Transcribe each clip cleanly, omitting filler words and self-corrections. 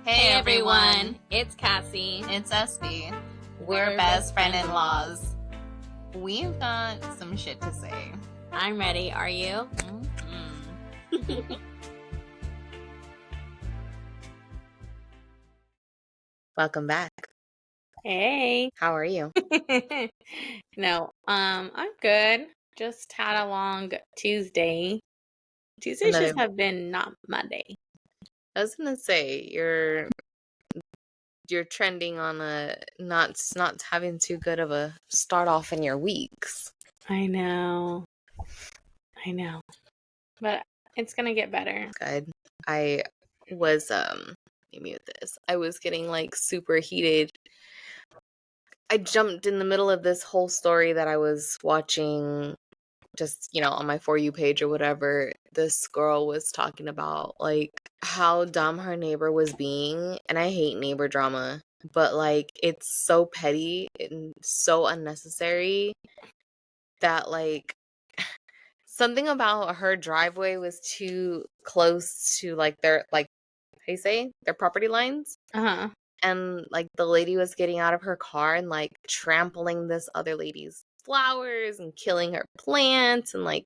Hey everyone, it's Cassie. It's Espy. We're best friend-in-laws. We've got some shit to say. I'm ready. Are you? Mm-hmm. Welcome back. Hey. How are you? I'm good. Just had a long Tuesday. Tuesdays just have been not Monday. I was gonna say you're trending on a not having too good of a start off in your weeks. I know. But it's gonna get better. Good. I was let me mute this. I was getting like super heated. I jumped in the middle of this whole story that I was watching just, on my For You page or whatever. This girl was talking about like how dumb her neighbor was being, and I hate neighbor drama, but like it's so petty and so unnecessary that like something about her driveway was too close to like their like how do you say their property lines. Uh-huh. And like the lady was getting out of her car and like trampling this other lady's flowers and killing her plants and like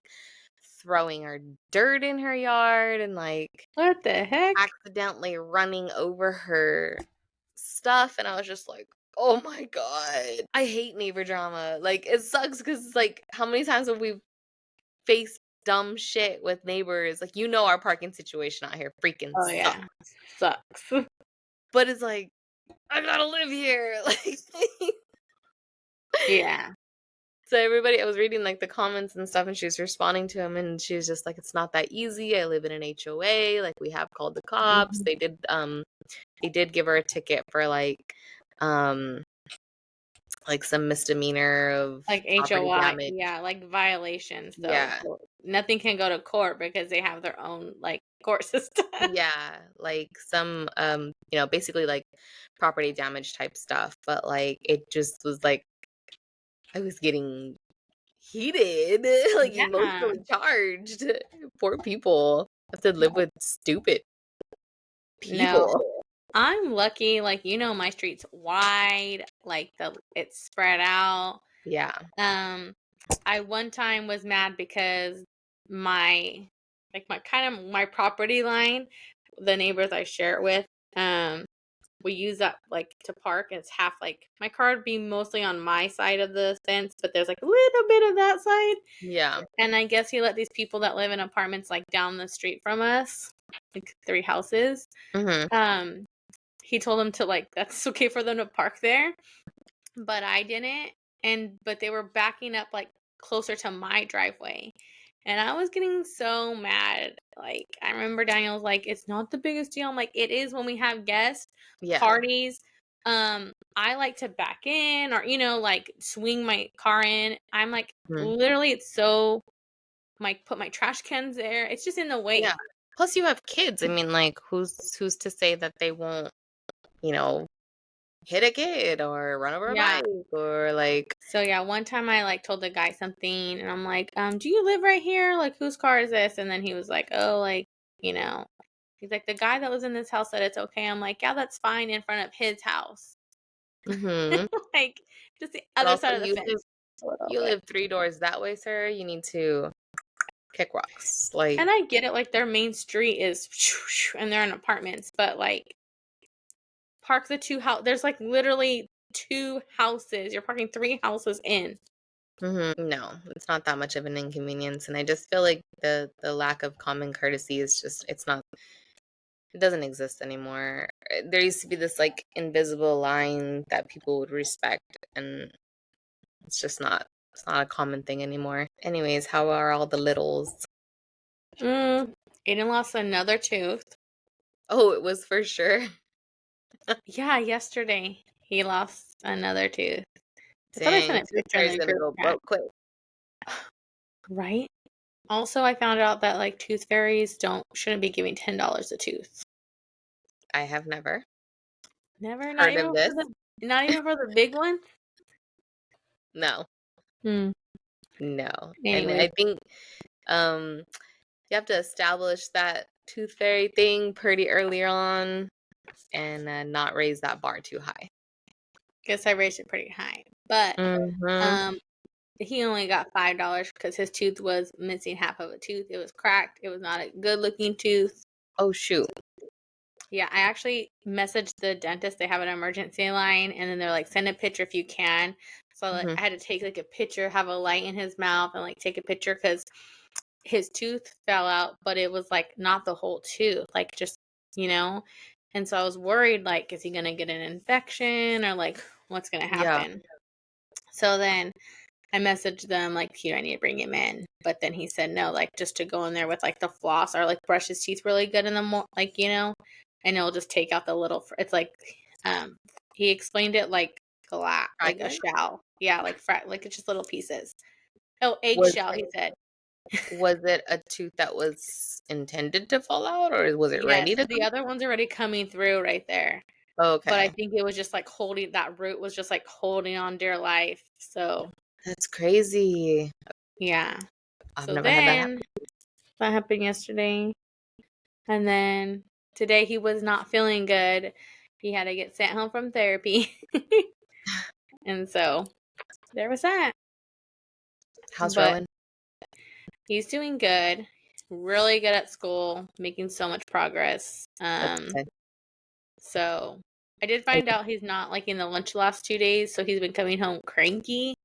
throwing her dirt in her yard and like What the heck? accidentally running over her stuff. And I was just like, oh my God, I hate neighbor drama. Like it sucks because like how many times have we faced dumb shit with neighbors? Like our parking situation out here freaking sucks. But it's like I gotta live here. Like yeah. So everybody, I was reading like the comments and stuff, and she was responding to him, and she was just like, "It's not that easy. I live in an HOA. Like we have called the cops. Mm-hmm. They did give her a ticket for like some misdemeanor of like property HOI, damage. yeah, like violations. So Yeah, nothing can go to court because they have their own like court system. yeah, like some basically like property damage type stuff. But like it just was like I was getting heated, like Yeah. emotionally charged. Poor people have to live with stupid people. No, I'm lucky. Like my street's wide. Like it's spread out. Yeah. I one time was mad because my my property line, the neighbors I share it with, we use that like to park. It's half like my car would be mostly on my side of the fence, but there's like a little bit of that side. Yeah. And I guess he let these people that live in apartments like down the street from us, like 3 houses. Mm-hmm. He told them to like that's okay for them to park there, but I didn't. But they were backing up like closer to my driveway. And I was getting so mad. Like, I remember Daniel's like, it's not the biggest deal. I'm like, it is when we have guests, parties. I like to back in or, like swing my car in. I'm like, literally, it's so, like, put my trash cans there. It's just in the way. Yeah. Plus, you have kids. I mean, like, who's to say that they won't, hit a kid or run over a bike or like. So yeah, one time I like told the guy something and I'm like, do you live right here? Like whose car is this? And then he was like, oh, like, he's like, the guy that was in this house said it's okay. I'm like, yeah, that's fine in front of his house. Mm-hmm. Like just the other side of the fence. You live 3 doors that way, sir. You need to kick rocks. Like, and I get it, like their main street is and they're in apartments, but like park the 2 house. There's like literally 2 houses. You're parking 3 houses in. Mm-hmm. No, it's not that much of an inconvenience, and I just feel like the lack of common courtesy is just it doesn't exist anymore. There used to be this like invisible line that people would respect, and it's not a common thing anymore. Anyways, how are all the littles? Aiden lost another tooth. Oh, it was for sure. Yeah, yesterday he lost another tooth. Dang, tooth fairy's gonna go broke quick. Right? Also, I found out that like tooth fairies shouldn't be giving $10 a tooth. I have never heard of this. Not even for the big one? No. No. Anyway. And I think you have to establish that tooth fairy thing pretty early on. and not raise that bar too high. Guess I raised it pretty high. But Mhm. um he only got $5 because his tooth was missing half of a tooth. It was cracked. It was not a good looking tooth. Oh, shoot. Yeah, I actually messaged the dentist. They have an emergency line, and then they're like, send a picture if you can. So like, Mhm. I had to take like a picture, have a light in his mouth, and like take a picture because his tooth fell out, but it was like not the whole tooth, like just you know. And so I was worried, like, is he gonna get an infection or like what's gonna Yeah. happen? So then I messaged them like, "Do I need to bring him in?" But then he said no, like just to go in there with like the floss or like brush his teeth really good in the like and it'll just take out the little. It's like, um, he explained it like glass, like a Fragment? shell. Yeah, like like it's just little pieces. Oh, Was eggshell. He said. was it a tooth that was intended to fall out, or was it Yes, ready to the come? other one's already coming through right there. But I Okay. think it was just like holding that root was just like holding on dear life. So That's crazy. yeah. I've So never had that then happen. that happened yesterday. And then today he was not feeling good. He had to get sent home from therapy. And so there was that. How's But Rowan? he's doing good. Really good at school, making so much progress. That's good. So I did find out he's not liking the lunch the last 2 days, so he's been coming home cranky.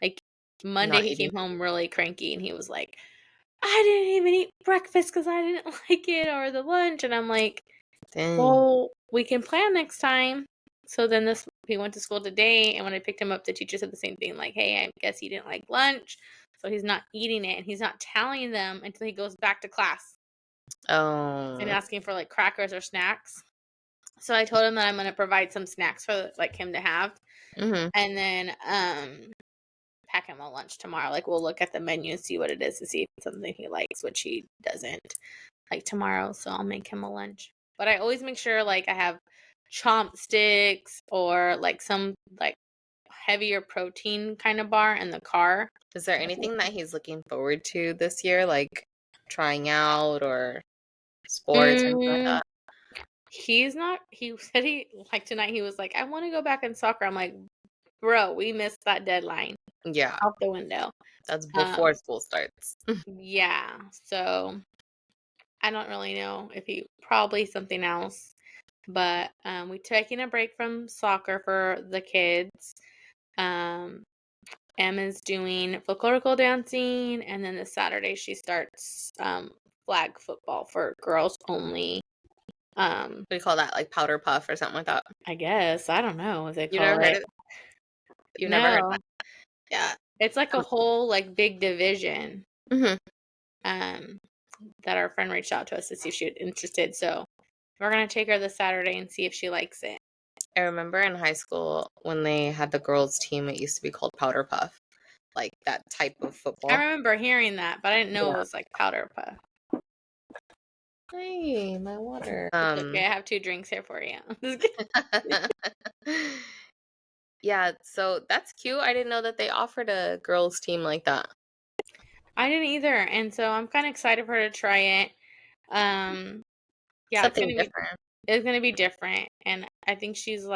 Like Monday Not he eating. came home really cranky and he was like, I didn't even eat breakfast because I didn't like it or the lunch. And I'm like, Dang. well, we can plan next time. So then he went to school today, and when I picked him up, the teacher said the same thing, like, hey, I guess he didn't like lunch, so he's not eating it, and he's not telling them until he goes back to class and Oh. asking for like crackers or snacks. So I told him that I'm gonna provide some snacks for like him to have, Mhm. and then pack him a lunch tomorrow. Like we'll look at the menu and see what it is to see if it's something he likes, which he doesn't like tomorrow. So I'll make him a lunch. But I always make sure like I have chopsticks or like some like heavier protein kind of bar in the car. Is there anything that he's looking forward to this year, like trying out or sports or anything like Mm, that? he's not. He said he like tonight. He was like, I want to go back in soccer. I'm like, bro, we missed that deadline Yeah, out the window. that's Um, before school starts. yeah. So I don't really know if he probably something else. But we taking a break from soccer for the kids. Um, Emma's doing folklorical dancing, and then this Saturday she starts flag football for girls only. What do you call that? Like powder puff or something like that? I guess I don't know what they You call never heard it. of you never heard of that? No, Yeah. it's like a whole like big division. Mhm. Um, that our friend reached out to us to see if she was interested. So we're gonna take her this Saturday and see if she likes it. I remember in high school when they had the girls' team, it used to be called powder puff, like that type of I football. remember hearing that, but I didn't know it Yeah. was like powder puff. Hey, my water. It's okay. I have 2 drinks here for you. Just kidding. Yeah, so that's cute. I didn't know that they offered a girls' team like that. I didn't either, and so I'm kinda excited for her to try it. Um, yeah, Something different. it's gonna be different, and I think she's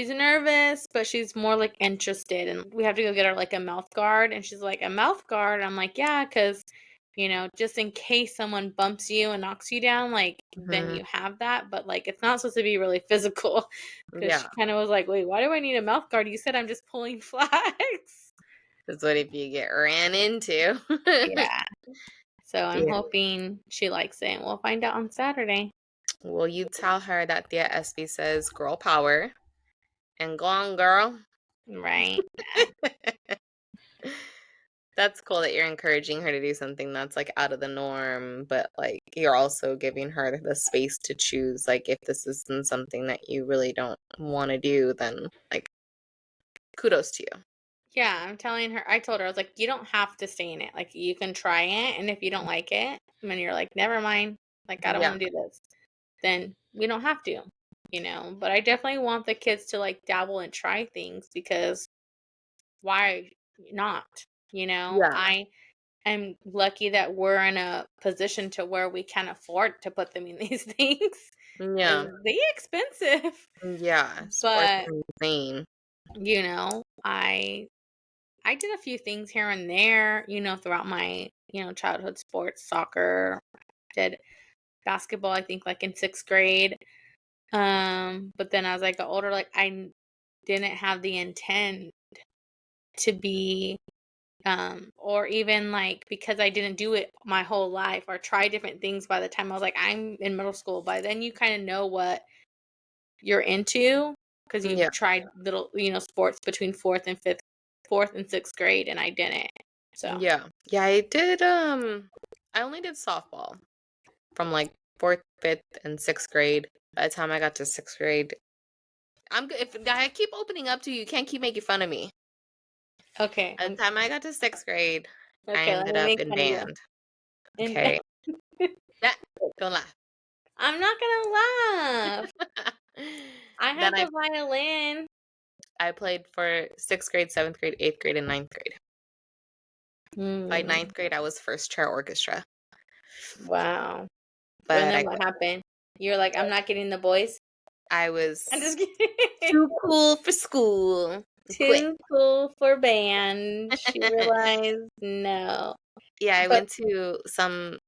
nervous, but she's more, like, interested, and we have to go get her, like, a mouth guard, and she's like, "A mouth guard?" I'm like, "Yeah, because just in case someone bumps you and knocks you down, like, then Mhm. you have that, but, like, it's not supposed to be really physical." Because Yeah. she kinda was like, "Wait, why do I need a mouth guard? You said I'm just pulling flags." Because what if you get ran into? Yeah. So I'm Yeah. hoping she likes it, and we'll find out on Saturday. Well, you tell her that Thea Espy says girl power and go on, girl. Right. Yeah. That's cool that you're encouraging her to do something that's like out of the norm, but like you're also giving her the space to choose. Like, if this isn't something that you really don't want to do, then like kudos to you. Yeah, I told her, I was like, you don't have to stay in it. Like, you can try it, and if you don't like it, and you're like, never mind, like, I don't Yeah. want to do this, then we don't have to. But I definitely want the kids to, like, dabble and try things because why not? Yeah. I am lucky that we're in a position to where we can afford to put them in these things. Yeah. 'cause they expensive. Yeah. Sports But, are insane. you know, I did a few things here and there, throughout my, childhood sports, soccer, did basketball, I think, like, in 6th grade. But then as I got older, like, didn't have the intent to be, or even, like, because I didn't do it my whole life or try different things by the time I was, like, I'm in middle school. By then you kinda know what you're into because you've Yeah. tried little, sports between 4th and 6th grade, and I didn't. So, Yeah. Yeah, I did, I only did softball from, like, 4th, 5th, and 6th grade. By the time I got to 6th grade, I'm good if I keep opening up to you, you can't keep making fun of me. okay, By the time I got to 6th grade, I okay, let ended me up make in fun of you. band. And Okay. Yeah, don't laugh. I'm not gonna laugh. I Then had the violin. I played for 6th grade, 7th grade, 8th grade, and 9th grade. By Mm, 9th grade, I was first chair orchestra, wow. And but then what happened? You're like, "I'm not getting the boys?" I I'm was just kidding. too cool for school. Quit. Too cool for band. She realized, no. Yeah, I But went to some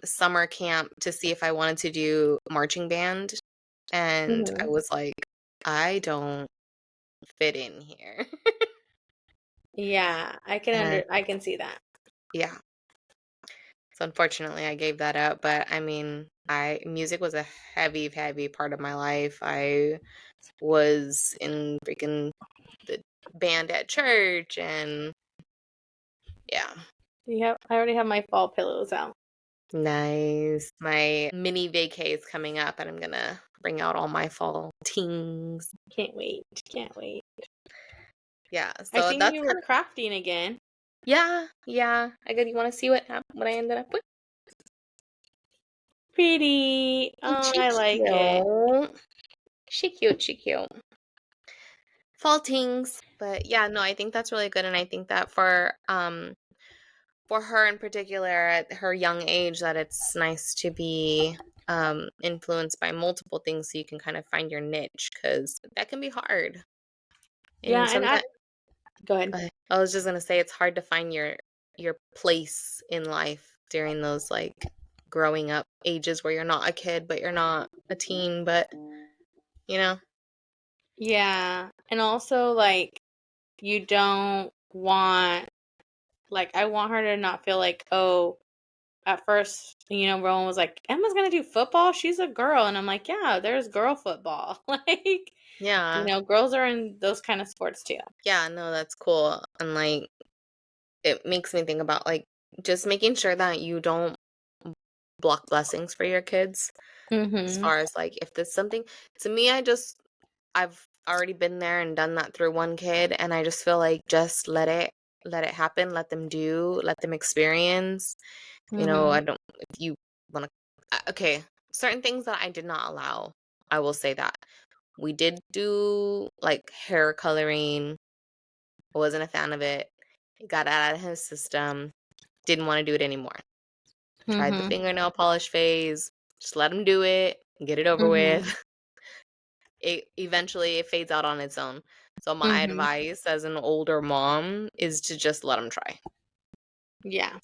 summer camp to see if I wanted to do marching band, and I mhm. was like, I don't fit in here. Yeah, And I can see that. yeah, so unfortunately I gave that up, but I mean, I music was a heavy, heavy part of my life. I was in freaking the band at church and yeah. I already have my fall pillows out. Nice. My mini vacay is coming up and I'm gonna bring out all my fall tings. Can't wait. Can't wait. Yeah, I so seen that's you were kind of crafting again. yeah, yeah. I good. You want to see what I ended up with? Pretty. Oh, She I like it. cute. She cute. She cute. Fall tings. But yeah, no, I think that's really good, and I think that for her in particular at her young age, that it's nice to be influenced by multiple things so you can kind of find your niche because that can be hard. And Yeah, and sometimes go ahead. I was just gonna say it's hard to find your place in life during those like growing up ages where you're not a kid but you're not a teen but you know. Yeah, and also, like, you don't want like, I want her to not feel like, "Oh," at first, Rowan was like, "Emma's gonna do football? She's a girl." And I'm like, "Yeah, there's girl football." Like, Yeah. girls are in those kind of sports too. Yeah, no, that's cool. And like it makes me think about like just making sure that you don't block blessings for your kids as Mhm. far as like if there's something to me I've already been there and done that through one kid and I just feel like just let it happen, let them let them experience. You know, Mhm. I don't if you want to okay, certain things that I did not allow. I will say that. We did do like hair coloring. I wasn't a fan of it. It got out of his system. Didn't want to do it anymore. Tried the Mhm. fingernail polish phase. Just let him do it. Get it over Mhm. with. It fades out on its own. So my Mhm. advice as an older mom is to just let him try. Yeah.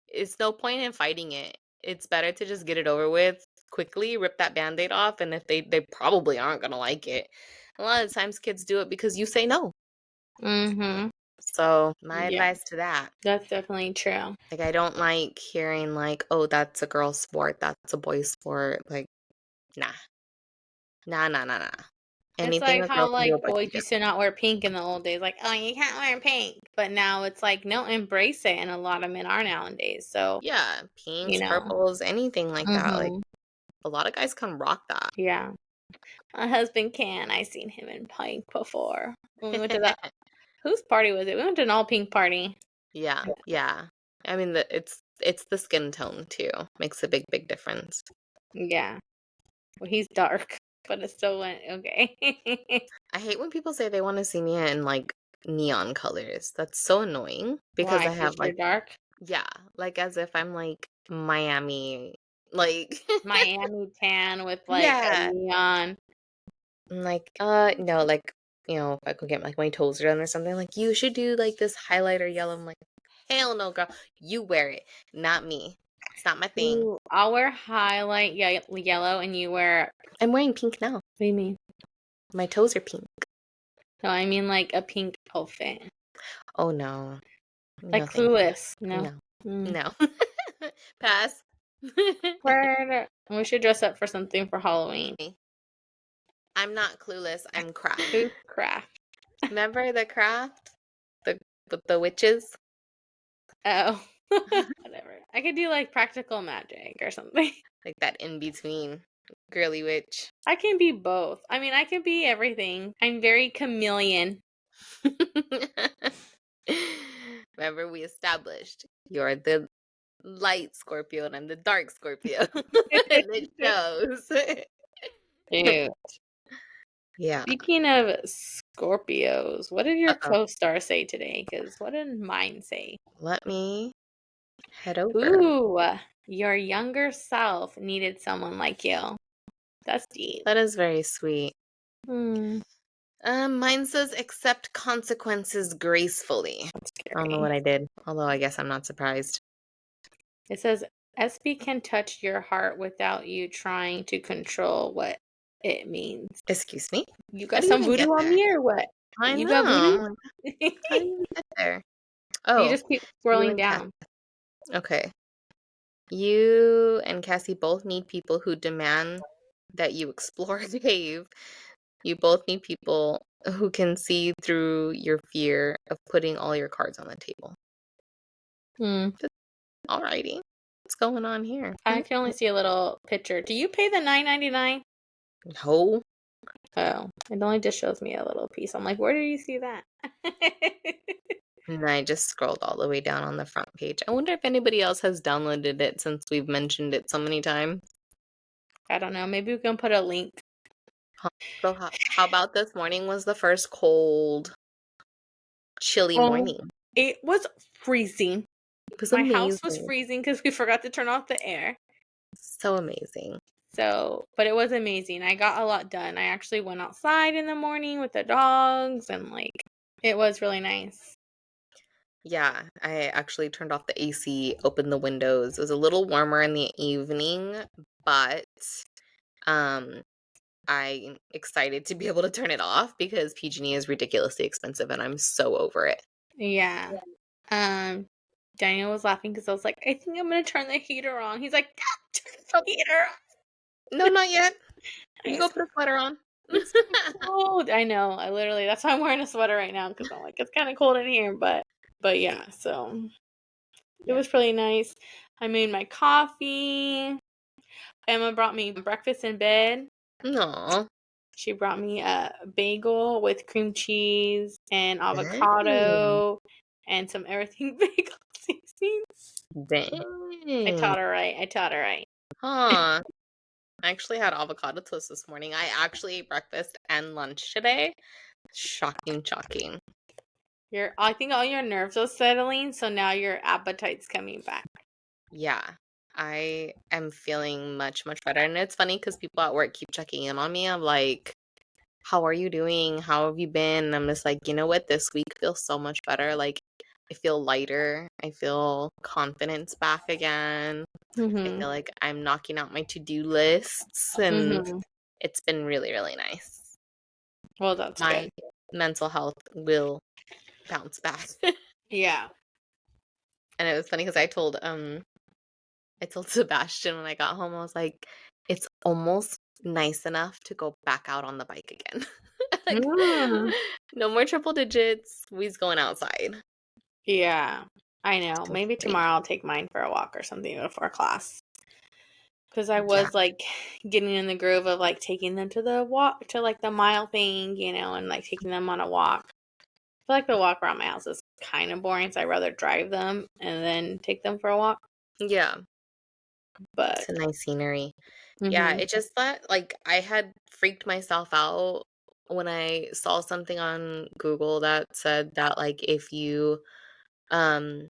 It's no point in fighting it. It's better to just get it over with quickly, rip that band-aid off, and if they probably aren't gonna like it. A lot of times kids do it because you say no. Mhm. So my Yeah, advice to that. that's definitely true. Like I don't like hearing like, oh, that's a girl sport, that's a boy sport. Like, nah. Nah, nah, nah, nah. It's Anything like a girl how, can do, a like, boy can boys do. used to not wear pink in the old days, like, "Oh, you can't wear pink." But now it's like, "No, embrace it," and a lot of men are nowadays, so, Yeah, you pinks, know. purples, anything like that. Like Mhm. a lot of guys can rock that. Yeah. My husband can. I seen him in pink before. When we went to that whose party was it? We went to an all pink party. Yeah, yeah. I mean, it's the skin tone too. Makes a big, big difference. Yeah. Well, he's dark, but it still went okay. I hate when people say they want to see me in like neon colors. That's so annoying because Why? I 'Cause have you're like dark? yeah, like as if I'm like Miami Like, Miami tan with like a yeah. neon. I'm like, no, like, if I could get like my toes done or something, like, you should do like this highlighter yellow. I'm like, hell no, girl. You wear it, not me. It's not my thing. Ooh, I'll wear highlight yellow and you wear, I'm wearing pink now. what do you mean? My toes are pink. No, I mean like a pink outfit. Oh no. Like No, thank you. Clueless. No. No. Mm. No. Pass. We should dress up for something for Halloween. I'm not clueless. I'm craft. Who's craft? Remember the craft? The with the witches? Oh, whatever. I could do like practical magic or something. Like that in between. Girly witch. I can be both. I mean, I can be everything. I'm very chameleon. Remember we established you're the light Scorpio and I'm the dark Scorpio. And it shows. Ew. Yeah. Speaking of Scorpios, what did your Uh-oh. co-star say today? Because what did mine say? Let me head over. Ooh, your younger self needed someone like you. That's deep. That is very sweet. Hmm, Mine says accept consequences gracefully. that's I don't know scary. what I did, although I guess I'm not surprised. It says SB can touch your heart without you trying to control what it means. Excuse me? You How got do you some even voodoo get on there? me or what? I You got voodoo? know. How do you even get there? You Oh, just keep you scrolling and Cassie. down. Okay. You and Cassie both need people who demand that you explore the cave. You both need people who can see through your fear of putting all your cards on the table. Hmm. Alrighty. What's going on here? I can only see a little picture. Do you pay the $9.99? No. Oh, it only just shows me a little piece. I'm like, where did you see that? And I just scrolled all the way down on the front page. I wonder if anybody else has downloaded it since we've mentioned it so many times. I don't know. Maybe we can put a link. So how about this morning was the first cold, chilly Oh, morning? it was freezing. It was My house was amazing. freezing because we forgot to turn off the air. So amazing. So, but it was amazing. I got a lot done. I actually went outside in the morning with the dogs and like it was really nice. Yeah, I actually turned off the AC, opened the windows. It was a little warmer in the evening, but um I'm excited to be able to turn it off because PG&E is ridiculously expensive and I'm so over it. Yeah. Um, Daniel was laughing because I was like, I think I'm gonna turn the heater on. He's like, turn the heater No, not yet. on. You go put a sweater on. It's so cold. I know. I literally. That's why I'm wearing a sweater right now because I'm like, it's kind of cold in here. But yeah. So it Yeah. was really nice. I made my coffee. Emma brought me breakfast in bed. No. She brought me a bagel with cream cheese and Dang. avocado and some everything bagel seasonings. I Dang. taught her right. I taught her right. Huh. I actually had avocado toast this morning. I actually ate breakfast and lunch today. Shocking, shocking. I think all your nerves are settling, so now your appetite's coming back. Yeah. I am feeling much, much better. And it's funny because people at work keep checking in on me. I'm like, how are you doing? How have you been? And I'm just like, you know what? This week feels so much better. Like, I feel lighter. I feel confidence back again. I Mhm. feel like I'm knocking out my to-do lists, and Mhm. it's been really, really nice. Well, that's My good. mental health will bounce back. Yeah. And it was funny because I told Sebastian when I got home, I was like, it's almost nice enough to go back out on the bike again. Like, Mm. no more triple digits. We's going outside. Yeah. I know. So Maybe great. tomorrow I'll take mine for a walk or something before class. Because I Yeah. was like getting in the groove of like taking them to the walk to like the mile thing, and like taking them on a walk. I feel like the walk around my house is kind of boring, so I'd rather drive them and then take them for a walk. Yeah. But It's a nice scenery. Yeah, mhm. it just that like I had freaked myself out when I saw something on Google that said that like if you um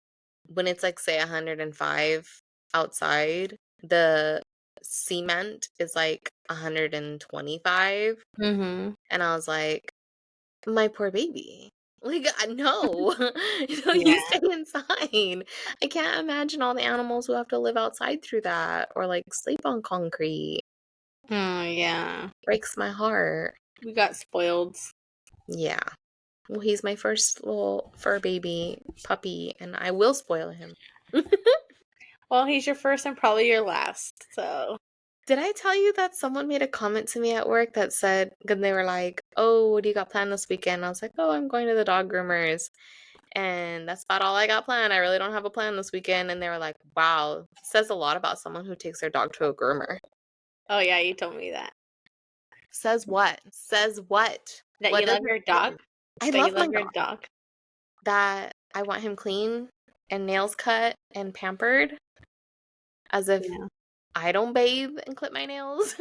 when it's like say 105 outside, the cement is like 125. Mm-hmm. And I was like, my poor baby. Like, no, no, Yeah. you stay inside. I can't imagine all the animals who have to live outside through that or like sleep on concrete. Oh, yeah. Breaks my heart. We got spoiled. Yeah. Well, he's my first little fur baby puppy, and I will spoil him. Well, he's your first and probably your last, so. Did I tell you that someone made a comment to me at work that said, because they were like, oh, what do you got planned this weekend? I was like, oh, I'm going to the dog groomers. And that's about all I got planned. I really don't have a plan this weekend. And they were like, wow, says a lot about someone who takes their dog to a groomer. Oh, yeah, you told me that. Says what? Says what? That What you does love it your mean? dog? I That you love my love your dog. dog? That I want him clean and nails cut and pampered as if Yeah. I don't bathe and clip my nails.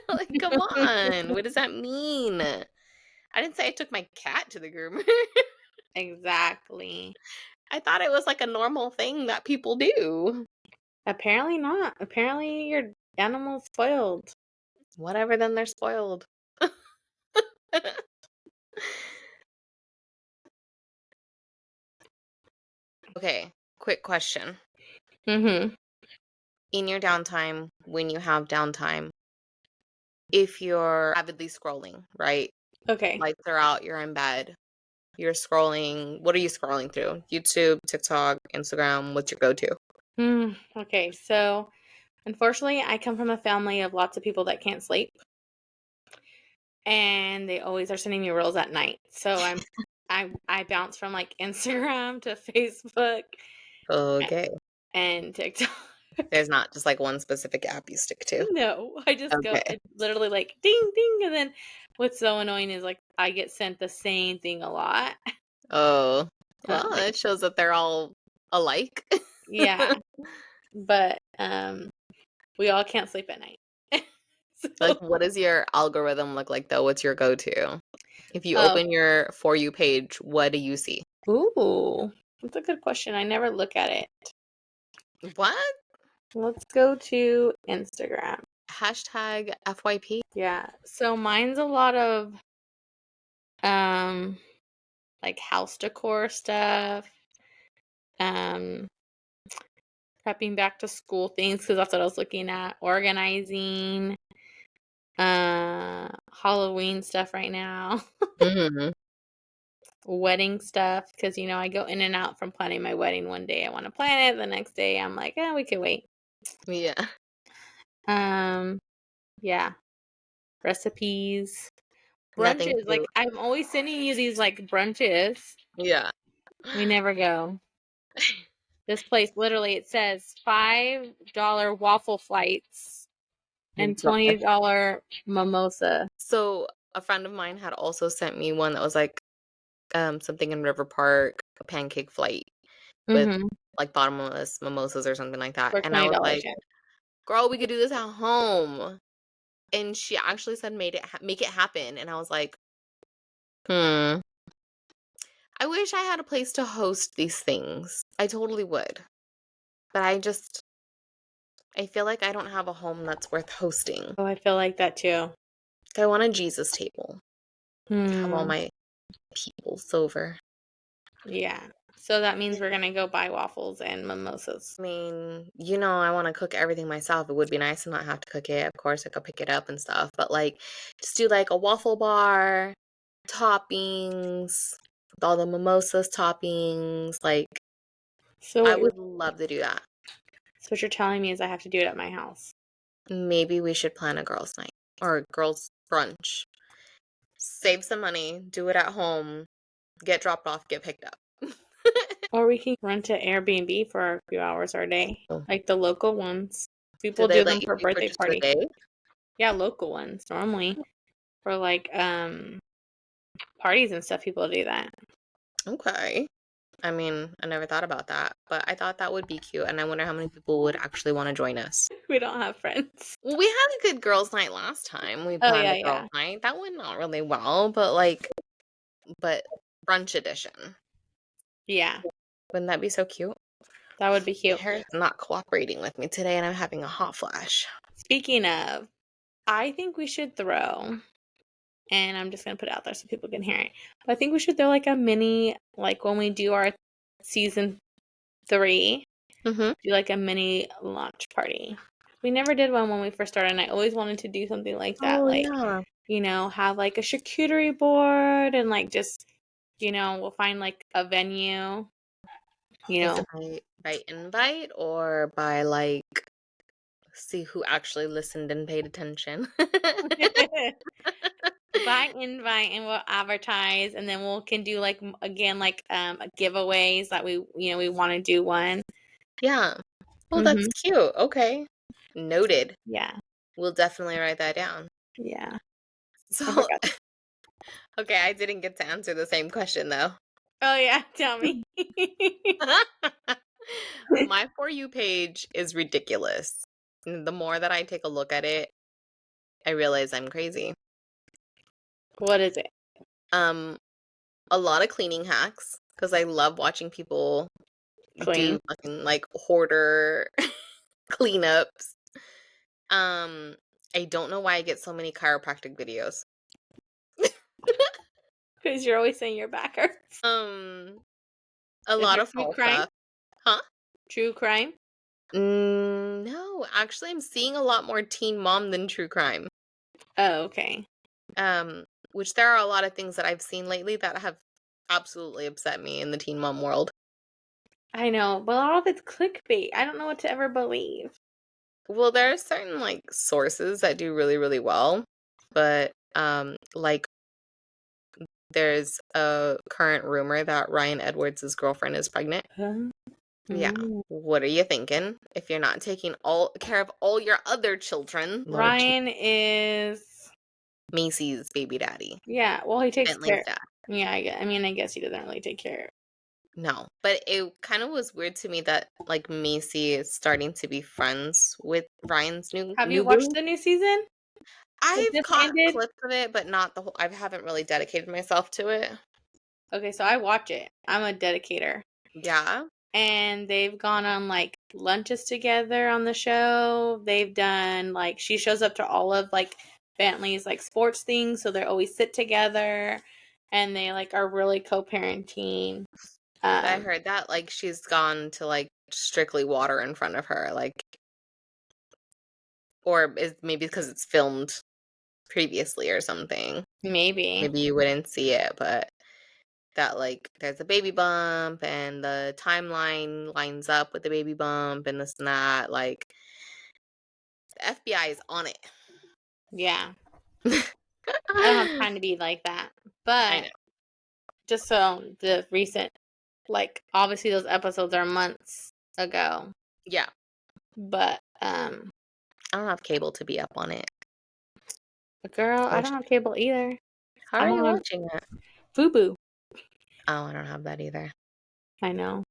Like, come on. What does that mean? I didn't say I took my cat to the groomer. Exactly. I thought it was like a normal thing that people do. Apparently not. Apparently your animal's spoiled. Whatever, then they're spoiled. Okay, quick question. Mm-hmm. In your downtime, when you have downtime, if you're avidly scrolling, right? Okay. Lights are out, you're in bed, you're scrolling. What are you scrolling through? YouTube, TikTok, Instagram? What's your go-to? Okay, so unfortunately, I come from a family of lots of people that can't sleep, and they always are sending me reels at night. So I bounce from like Instagram to Facebook Okay. and TikTok. There's not just like one specific app you stick to. No, I just go, Okay. it's literally like ding ding, and then what's so annoying is like I get sent the same thing a lot. Oh, well, Like it shows that they're all alike. yeah, but we all can't sleep at night. Like, So, what does your algorithm look like, though? What's your go-to? If you oh, open your For You page, what do you see? ooh, that's a good question. I never look at it. What? Let's go to Instagram. Hashtag FYP? Yeah. So mine's a lot of um like house decor stuff, um prepping back to school things because that's what I was looking at, organizing, Halloween stuff right now, Mm-hmm. wedding stuff because I go in and out from planning my wedding. One day I want to plan it, the next day I'm like, we can wait. Yeah. Um, yeah, recipes, Nothing brunches. Like cute. I'm always sending you these like brunches. Yeah. We never go. This place literally it says $5 waffle flights Oh, and gosh. $20 mimosa. So a friend of mine had also sent me one that was like something in River Park, a pancake flight with Mm-hmm. like bottomless mimosas or something like that. For And I was $20, like, yeah. girl, we could do this at home. And she actually said make it happen. And I was like, I wish I had a place to host these things. I totally would. But I feel like I don't have a home that's worth hosting. Oh, I feel like that too. I want a Jesus table. Have all Hmm. my peoples over. Yeah. So that means we're gonna go buy waffles and mimosas. I mean, I want to cook everything myself. It would be nice to not have to cook it. Of course, I could pick it up and stuff. But like, just do like a waffle bar, toppings, with all the mimosas toppings. Like, So I what you're would love to do that. so what you're telling me is I have to do it at my house. Maybe we should plan a girls' night or a girls' brunch. Save some money, do it at home, get dropped off, get picked up. Or we can rent an Airbnb for a few hours our day. Like the local ones. Do People they do let them you for do for birthday just a party. day? Yeah, local ones normally. For like parties and stuff, people do that. Okay. I mean, I never thought about that, but I thought that would be cute, and I wonder how many people would actually want to join us. We don't have friends. Well, we had a good girls' night last time. We Oh planned yeah, a girls' yeah. night. That went not really well, but brunch edition. Yeah. Wouldn't that be so cute? That would be My cute. hair is not cooperating with me today, and I'm having a hot flash. Speaking of, I think we should throw, and I'm just gonna put it out there so people can hear it. But I think we should throw like a mini, like when we do our season 3, Mm-hmm. do like a mini launch party. We never did one when we first started, and I always wanted to do something like that. Oh Like, yeah. have like a charcuterie board and like just, we'll find like a venue, you Is know. it by invite or by like see who actually listened and paid attention? By invite, and we'll advertise, and then we'll can do like again like giveaways that we want to do one. Yeah. Oh, that's Mm-hmm. cute. Okay. Noted. Yeah, We'll definitely write that down. yeah. I So, forgot. okay, I didn't get to answer the same question though. Oh yeah, tell me. My For You page is ridiculous. The more that I take a look at it, I realize I'm crazy. What is it? Um, a lot of cleaning hacks because I love watching people Clean. do fucking like hoarder cleanups. Um, I don't know why I get so many chiropractic videos. Because you're always saying your back hurts. A Is lot it of true fall crime? stuff. Huh? True crime? No, actually, I'm seeing a lot more teen mom than true crime. Oh, okay. Um, which there are a lot of things that I've seen lately that have absolutely upset me in the teen mom world. I know, but a lot of it's clickbait. I don't know what to ever believe. Well, there are certain like sources that do really, really well, but like there's a current rumor that Ryan Edwards' girlfriend is pregnant. Huh? Yeah. Mm. What are you thinking? If you're not taking all care of all your other children, Lord Jesus, Ryan is, Macy's baby daddy, yeah, well, he takes Bentley's care. dad. Yeah, I guess he doesn't really take care. No, but it kind of was weird to me that like Macy is starting to be friends with Ryan's new Have you new watched boo. the new season? It I've just caught ended. clips of it, but not the whole. I haven't really dedicated myself to it. Okay, so I watch it. I'm a dedicator. Yeah. And they've gone on like lunches together on the show. They've done like she shows up to all of like Bentley's like sports things, so they always sit together and they like are really co-parenting. I Um heard that like she's gone to like strictly water in front of her, like, or is maybe because it's filmed previously or something. maybe. Maybe you wouldn't see it, but that like there's a baby bump and the timeline lines up with the baby bump and this and that. Like the FBI is on it. Yeah. I don't have time to be like that. I But know. just so the recent like obviously those episodes are months ago. Yeah. But I don't have cable to be up on it. girl, I I wish. don't have cable either. How are I'm you on watching it? Fubu. Oh, I don't have that either. I know.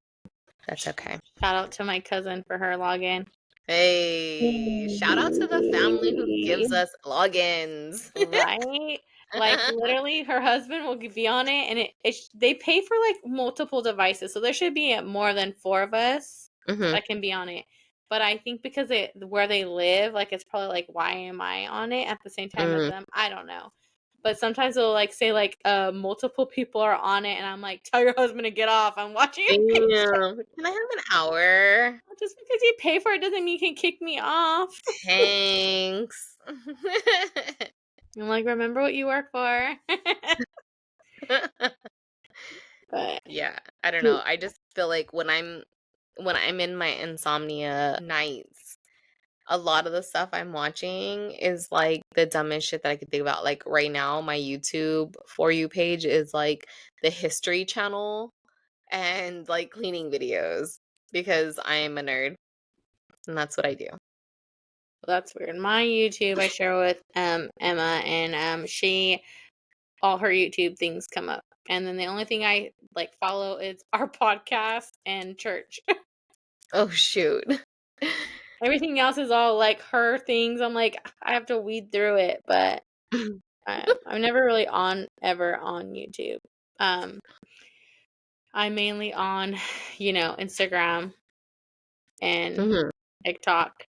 That's okay. Shout out to my cousin for her login. Hey, shout out to the family who gives us logins. Right? Like literally, her husband will be on it, and they pay for like multiple devices, so there should be more than 4 of us Hmm. that can be on it. But I think because where they live, like it's probably like, why am I on it at the same time as Mm. them? I don't know. But sometimes it'll like say like multiple people are on it, and I'm like, tell your husband to get off. I'm watching it. Damn. Can I have an hour? Just because you pay for it doesn't mean you can kick me off. Thanks. I'm like, remember what you work for. But Yeah, I don't know. I just feel like when I'm in my insomnia nights, a lot of the stuff I'm watching is like the dumbest shit that I could think about. Like right now, my YouTube For You page is like the History Channel and like cleaning videos because I am a nerd and that's what I do. that's weird. My YouTube I share with Emma, and she all her YouTube things come up. And then the only thing I like follow is our podcast and church. Oh shoot. Everything else is all like her things. I'm like, I have to weed through it, but I'm never really ever on YouTube. Um I'm mainly on, Instagram and Mhm. TikTok.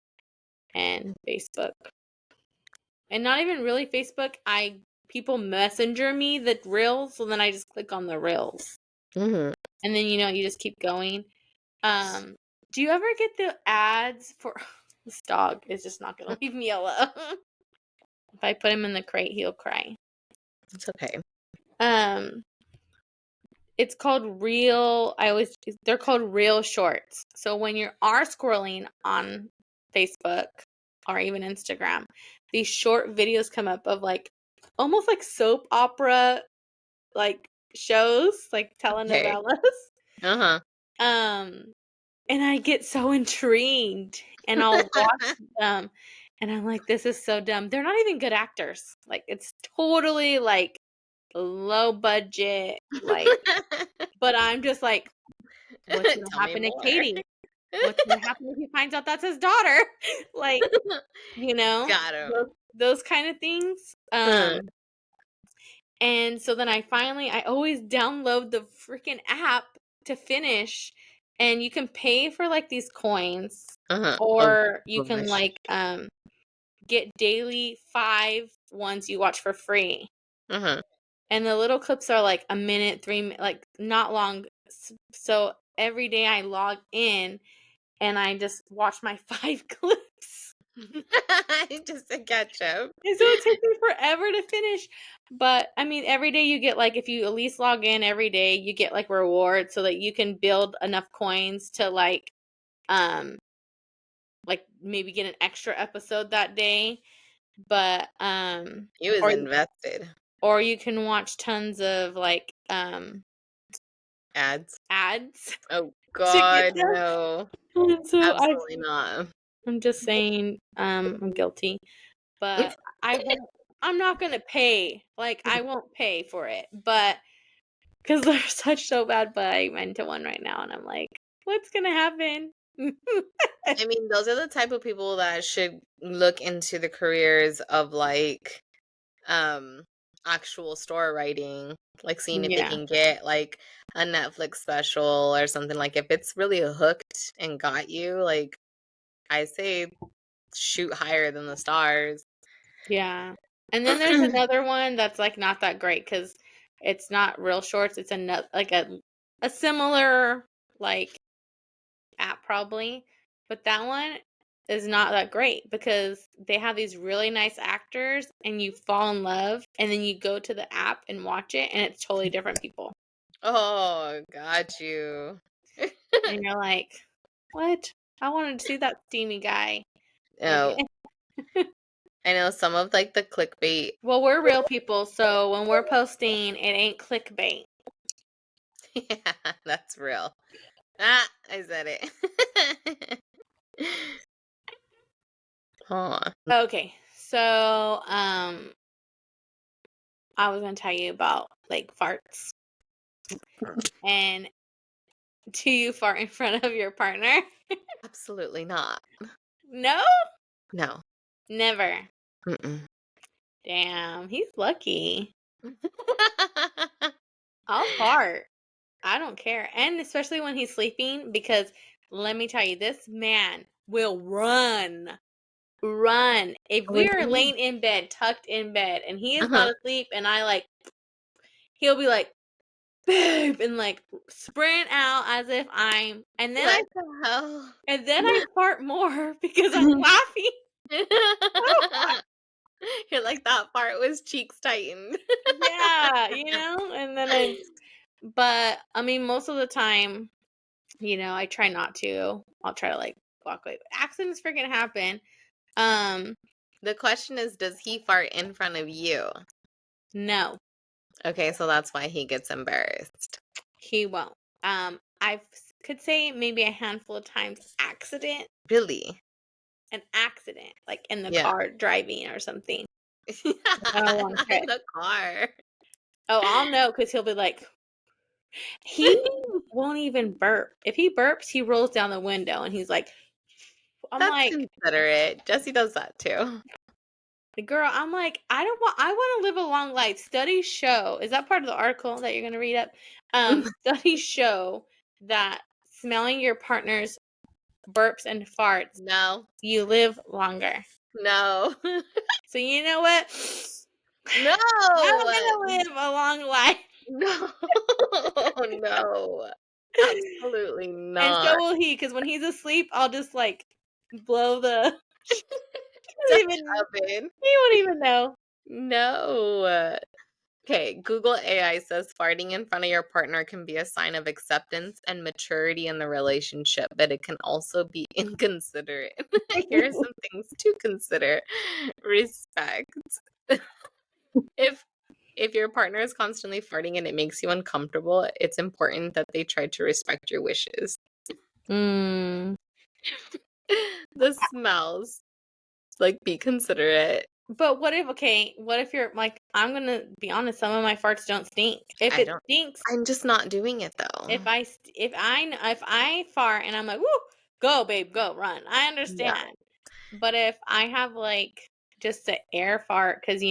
and Facebook. And not even really Facebook. People messenger me the reels, so then I just click on the reels. Mm-hmm. And then you just keep going. Do you ever get the ads for this dog is just not gonna leave me alone. If I put him in the crate, he'll cry. It's okay. It's called they're called Reel Shorts. So when you are scrolling on Facebook or even Instagram, these short videos come up of like almost like soap opera like shows, like Okay. telenovelas. Uh-huh. And I get so intrigued and I'll watch them and I'm like, this is so dumb. They're not even good actors. Like it's totally like low budget, like, but I'm just like, what's gonna Tell me happen to more. Katie? What's gonna happen if he finds out that's his daughter? Like, Got him. those kind of things. And so then I always download the freaking app to finish, and you can pay for like these coins, Uh-huh. Oh or you can gosh. like get daily 5 ones you watch for free. Uh-huh. And the little clips are like a minute, 3 minutes, like not long. So every day I log in and I just watch my 5 clips. Just to catch up. And so it takes me forever to finish. But I mean, every day you get like, if you at least log in every day, you get like rewards so that you can build enough coins to like maybe get an extra episode that day. But He was or invested. or you can watch tons of like Ads. ads Oh to get God, them. no. And so Absolutely not. I'm just saying, I'm guilty, but I'm not gonna pay. Like, I won't pay for it, but because they're such so bad. But I'm into one right now, and I'm like, what's gonna happen? I mean, those are the type of people that should look into the careers of like um actual story writing, like seeing if they Yeah, can get like a Netflix special or something. Like if it's really hooked and got you, like I say shoot higher than the stars. yeah. And then there's another one that's like not that great because it's not real shorts. It's another like a similar like app probably, but that one is not that great because they have these really nice actors and you fall in love and then you go to the app and watch it and it's totally different people. Oh, got you. And you're like, what? I wanted to see that steamy guy Oh, again. I know some of like the clickbait. Well, we're real people, so when we're posting, it ain't clickbait. Yeah, that's real. Ah, I said it. Huh. Okay, so I was gonna tell you about like farts. And do you fart in front of your partner? Absolutely not. No? No. Never. Mm-mm. Damn, he's lucky. I'll fart. I don't care. And especially when he's sleeping, because let me tell you, this man will run. Run. If What we do are you mean? laying in bed, tucked in bed, and he is not Uh-huh. asleep, and he'll be like, babe, and like sprint out as if What the hell? and then I fart more because I'm laughing. You're like that part was cheeks tightened. Yeah, and then but I mean, most of the time, I try not to. I'll try to like walk away. But accidents freaking happen. Um, The question is, does he fart in front of you? no, Okay, so that's why he gets embarrassed. he won't. I could say maybe a handful of times Really? an accident, like in the Yeah. car driving or something. I don't want to Not say in it. the car. Oh, I'll know because he'll be like, he won't even burp. If he burps, he rolls down the window and he's like, I'm That's like, considerate. Jesse does that too. girl, I'm like, I want to live a long life. Studies show, is that part of the article that you're going to read up? Studies show that smelling your partner's burps and farts, No. you live longer. No. So you know what? No. I'm gonna live a long life. No. No. Absolutely And so not. will he, because when he's asleep, I'll just like blow the Dutch even oven. he won't even know. No. Okay, Google AI says farting in front of your partner can be a sign of acceptance and maturity in the relationship, but it can also be inconsiderate. Here are some things to consider. Respect. If if your partner is constantly farting and it makes you uncomfortable, it's important that they try to respect your wishes. Mm. The smells. Like, be considerate. But what if you're like, I'm gonna be honest, some of my farts don't stink. If I it don't stinks, I'm just not doing it though. if I fart and I'm like, woo, go babe, go run. I Yeah. understand. But if I have like just an air fart, because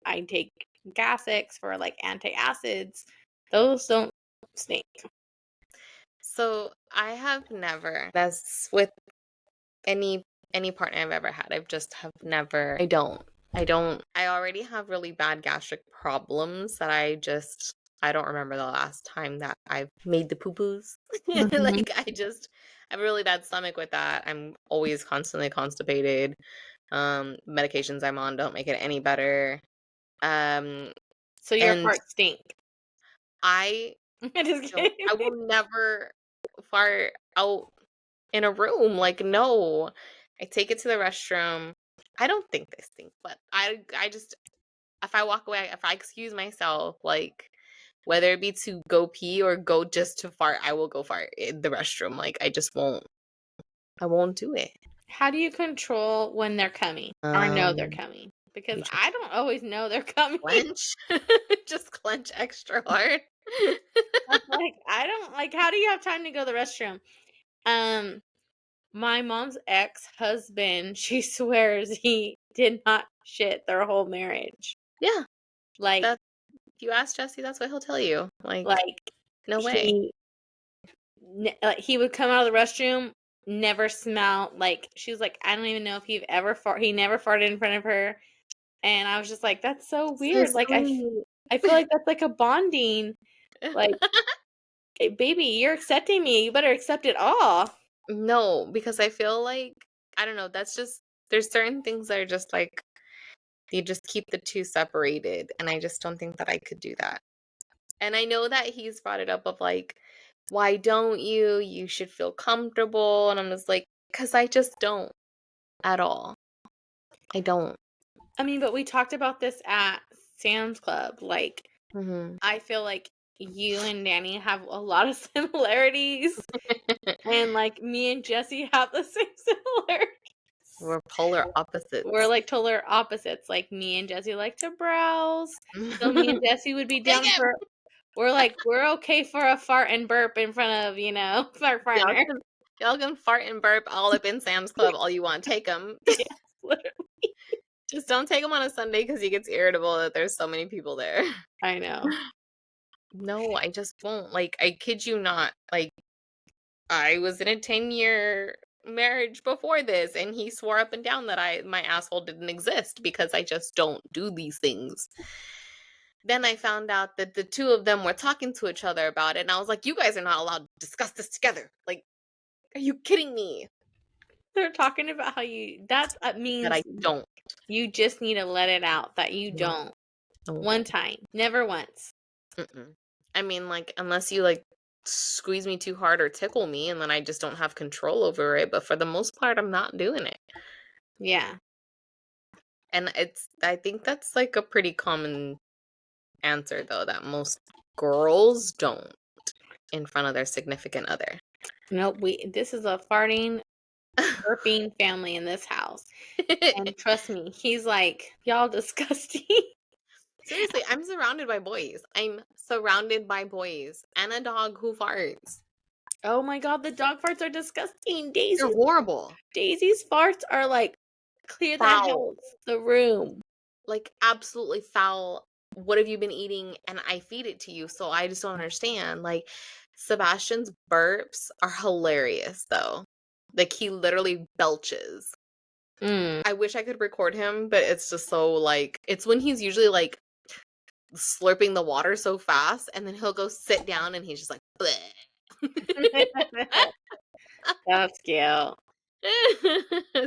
I take Gas-X for like antacids, those don't stink. So I have never. That's with any partner I've ever had. I've just have never. I already have really bad gastric problems that I don't remember the last time that I've made the poo-poos. Mhm. Like I have a really bad stomach with that. I'm always constantly constipated. Medications I'm on don't make it any better. Um So your and farts stink. I I'm just kidding. I will never fart out in a room. Like, no. I take it to the restroom. I don't think they stink, but I just if I walk away, if I excuse myself, like whether it be to go pee or go just to fart, I will go fart in the restroom. Like I won't do it. How do you control when they're coming or know they're Um coming? Because you just I don't always know they're coming. clench. Just clench extra hard. I'm like, I don't like, how do you have time to go to the restroom? Um, my mom's ex-husband, she swears he did not shit their whole marriage. Yeah. Like, That if you ask Jesse, that's what he'll tell you. Like, like no way. he would come out of the restroom, never smell. Like, she was like, I don't even know if he never farted in front of her. And I was just like, that's so So weird. Like, sweet. I feel like that's like a bonding. Like, "Hey, baby, you're accepting me. You better accept it all." No, because I feel like I don't know, that's just there's certain things that are just like you just keep the two separated and I just don't think that I could do that. And I know that he's brought it up of like why don't you? You should feel comfortable and I'm just like cuz I just don't at all. I don't. I mean, but we talked about this at Sam's Club. Like, Mhm. I feel like you and Danny have a lot of similarities, and like me and Jesse have the same similarities. We're polar We're opposites. like total opposites. Like me and Jesse like to browse, so me and Jesse would be Take down it. for. We're like we're okay for a fart and burp in front of our Y'all partner. can y'all can fart and burp all up in Sam's Club all you want. Take them. Yes, literally. Just don't take him on a Sunday because he gets irritable that there's so many people there. I know. No, I just won't. Like, I kid you not. Like, I was in a 10-year marriage before this, and he swore up and down that my asshole didn't exist because I just don't do these things. Then I found out that the two of them were talking to each other about it, and I was like, you guys are not allowed to discuss this together. Like, are you kidding me? They're talking about how that That means I don't. you just need to let it out that you No. don't. No. One time, never once. Mm-mm. I mean, like, unless you like squeeze me too hard or tickle me, and then I just don't have control over it. But for the most part, I'm not doing it. Yeah. And I think that's like a pretty common answer, though, that most girls don't in front of their significant other. Nope. This is a farting, burping family in this house. And trust me, he's like, y'all disgusting. Seriously, I'm surrounded by boys. I'm surrounded by boys and a dog who farts. Oh my god, the dog farts are disgusting. They're horrible. Daisy's farts are like clear the Foul. house, the room. Like absolutely foul. What have you been eating? And I feed it to you. So I just don't understand. Like Sebastian's burps are hilarious though. Like, he literally belches. Mm. I wish I could record him, but it's just so, like it's when he's usually, like, slurping the water so fast, and then he'll go sit down, and he's just like, "Bleh." That's cute.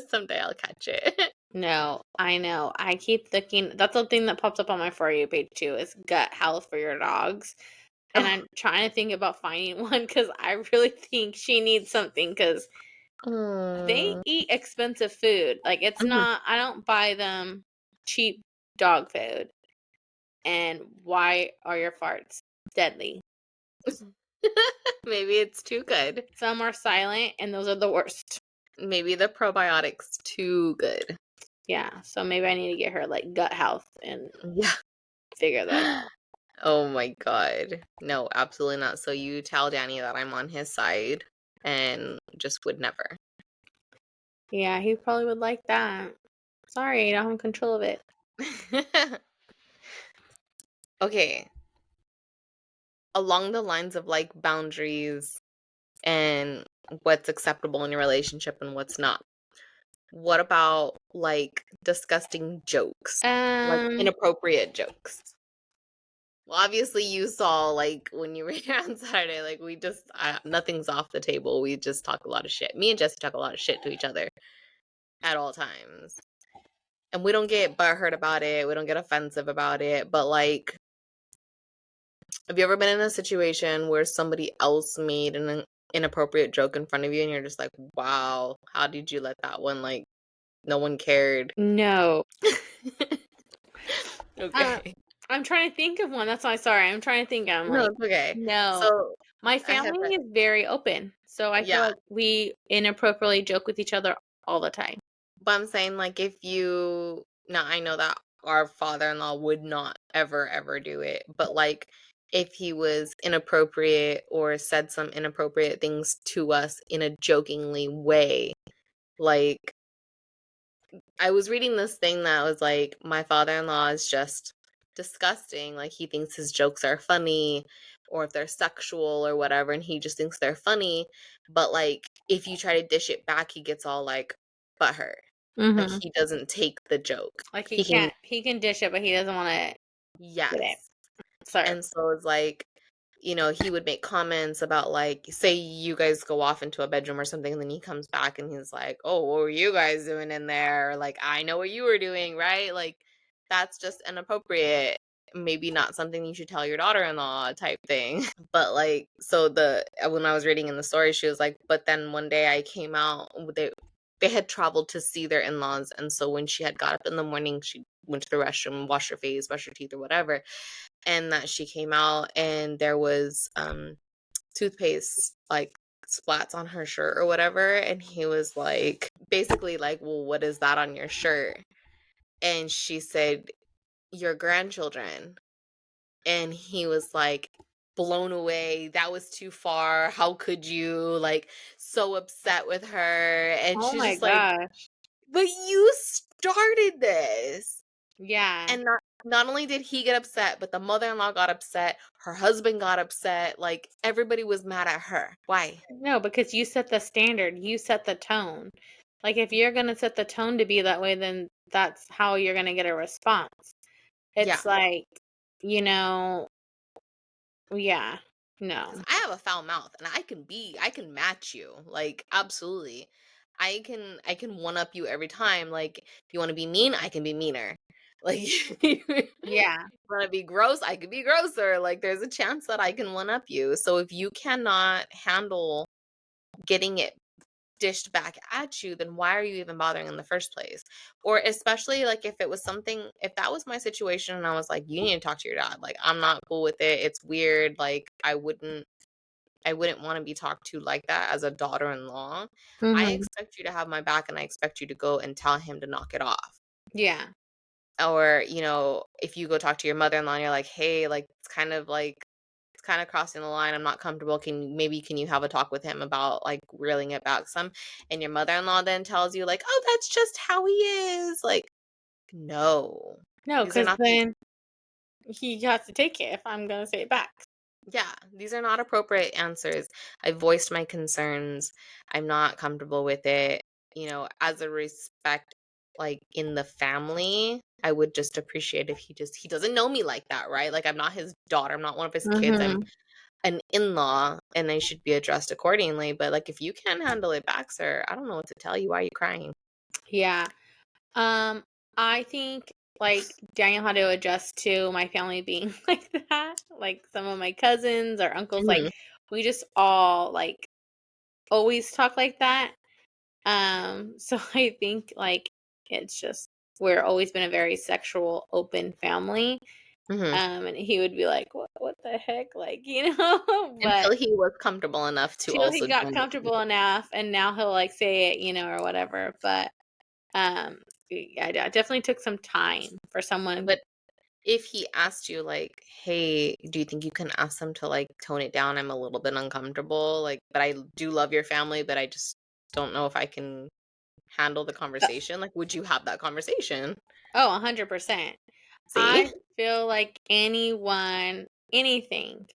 Someday I'll catch it. No, I know. I keep thinking that's something that pops up on my For You page too is gut health for your dogs. And Oh. I'm trying to think about finding one because I really think she needs something because they Aw. eat expensive food. Like, it's Mhm. not, I don't buy them cheap dog food. And why are your farts deadly? Maybe it's too good. Some are silent, and those are the worst. Maybe the probiotics too good. Yeah, so maybe I need to get her like gut health and Yeah. figure that out. Oh my god. No, absolutely not. So you tell Danny that I'm on his side and just would never. Yeah, he probably would like that. Sorry, I don't have control of it. Okay. Along the lines of like boundaries and what's acceptable in your relationship and what's not. What about like disgusting jokes? Like Um, inappropriate jokes? Well, obviously you saw like when you were here on Saturday, like we just nothing's off the table. We just talk a lot of shit. Me and Jesse talk a lot of shit to each other at all times. And we don't get butthurt about it. We don't get offensive about it. But like, have you ever been in a situation where somebody else made an inappropriate joke in front of you and you're just like, wow, how did you let that one like no one cared? no. Uh, Okay. I'm trying to think of one. That's why. Sorry, I'm trying to think. I'm No, like, it's okay. no. So My I have family a is very open, so I feel yeah. like we inappropriately joke with each other all the time. But I'm saying like if you now I know that our father-in-law would not ever ever do it, but like if he was inappropriate or said some inappropriate things to us in a jokingly way, like I was reading this thing that was like my father-in-law is just disgusting, like he thinks his jokes are funny or if they're sexual or whatever and he just thinks they're funny, but like if you try to dish it back he gets all like butthurt. Like, Mm-hmm. he doesn't take the joke. Like He can he can dish it, but he doesn't want to get it. yes. Sorry. And so it's like, he would make comments about, like, say you guys go off into a bedroom or something, and then he comes back and he's like, "Oh, what were you guys doing in there?" Or like, "I know what you were doing," right? Like, that's just inappropriate. Maybe not something you should tell your daughter-in-law type thing. But, like, so when I was reading in the story, she was like, "But then one day I came out, they had traveled to see their in-laws, and so when she had got up in the morning, she went to the restroom, washed her face, brushed her teeth or whatever, and that she came out and there was toothpaste like splats on her shirt or whatever, and he was like basically like, "Well, what is that on your shirt?" And she said, "Your grandchildren." And he was like blown away. That was too far. How could you? Like so upset with her. And Oh she's my just like, gosh. "But you started this." Yeah. And not only did he get upset, but the mother-in-law got upset, her husband got upset, like, everybody was mad at her. Why? No, because you set the standard. You set the tone. Like, if you're gonna set the tone to be that way, then that's how you're gonna get a response. Yeah, It's like, you know, yeah, because no. I have a foul mouth, and I can match you, like, absolutely. I can one up you every time, like, if you wanna be mean, I can be meaner. Like, you Yeah, wanna be gross, I can be grosser, like, there's a chance that I can one up you, so if you cannot handle getting it dished back at you, then why are you even bothering in the first place? Or especially like if that was my situation and I was like, you need to talk to your dad. Like, I'm not cool with it. It's weird. Like, I wouldn't want to be talked to like that as a daughter-in-law. I mhm, expect you to have my back and I expect you to go and tell him to knock it off. yeah, Or, if you go talk to your mother-in-law and you're like, hey, like it's kind of crossing the line. I'm not comfortable. Can you have a talk with him about like reeling it back some? And your mother-in-law then tells you like, "Oh, that's just how he is." Like, no. no, These are because not the then he has to take it if I'm gonna say it back. Yeah, these are not appropriate answers. I voiced my concerns. I'm not comfortable with it. As a respect, like in the family, I would just appreciate if he doesn't know me like that, right? Like I'm not his daughter. I'm not one of his kids. I'm Mhm. an in-law and they should be addressed accordingly. But like if you can't handle it back, sir, I don't know what to tell you. Why are you crying? Yeah. Um, I think like Daniel had to adjust to my family being like that. Like some of my cousins or uncles, like Mhm. we just all like always talk like that. So I think like it's just we're always been a very sexual, open family. Mhm. And he would be like, what the heck? Like, you know, but Until he was comfortable enough to till he also got join the comfortable enough and now he'll like say it, or whatever. But um yeah, I definitely took some time for someone. But if he asked you like, "Hey, do you think you can ask them to like tone it down? I'm a little bit uncomfortable. Like, but I do love your family, but I just don't know if I can handle the uh, conversation." Like, would you have that conversation? oh, 100%. See? I feel like anything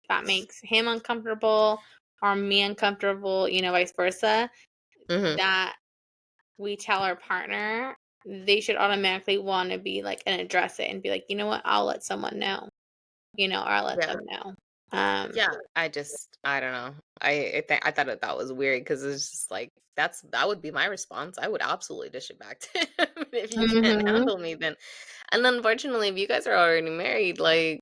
that makes him uncomfortable or me uncomfortable, vice versa, Mhm. that we tell our partner, they should automatically want to be like and address it and be like, you know what, I'll let someone know, or I'll let Yeah. them know. Um, Yeah, I don't know. I thought that was weird because it's just like that would be my response. I would absolutely dish it back to him. If you can't mhm. handle me, then and unfortunately, if you guys are already married, like,